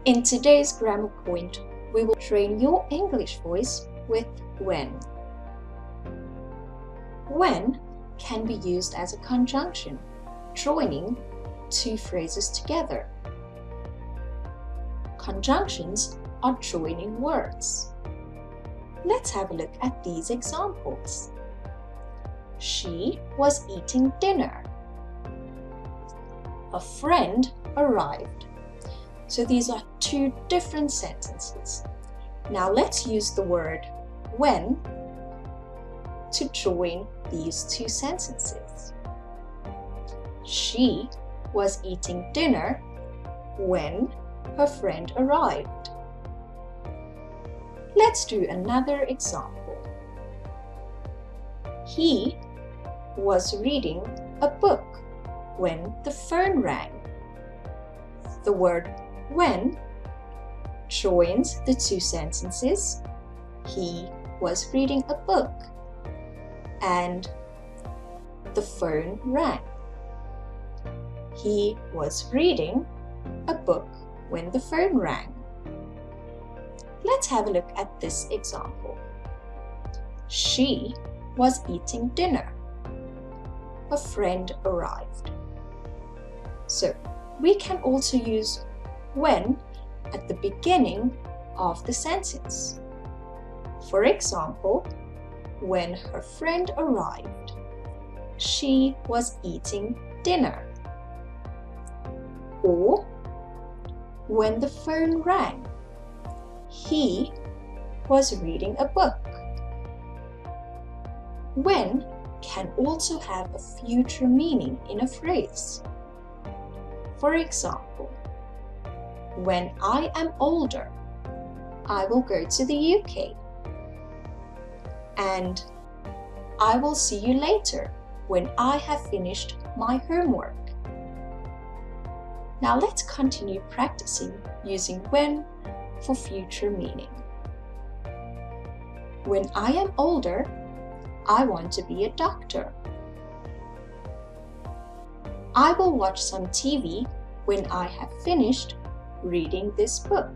In today's grammar point, we will train your English voice with when. When can be used as a conjunction, joining two phrases together. Conjunctions are joining words. Let's have a look at these examples. She was eating dinner. A friend arrived. So these are two different sentences. Now let's use the word when to join these two sentences. She was eating dinner when her friend arrived. Let's do another example. He was reading a book when the phone rang. The word when joins the two sentences. He was reading a book and the phone rang. He was reading a book when the phone rang. Let's have a look at this example. She was eating dinner. A friend arrived. So we can also use when at the beginning of the sentence. For example, when her friend arrived, she was eating dinner. Or when the phone rang, he was reading a book. When can also have a future meaning in a phrase. For example, when I am older, I will go to the UK. And I will see you later when I have finished my homework. Now let's continue practicing using when for future meaning. When I am older, I want to be a doctor. I will watch some TV when I have finished reading this book.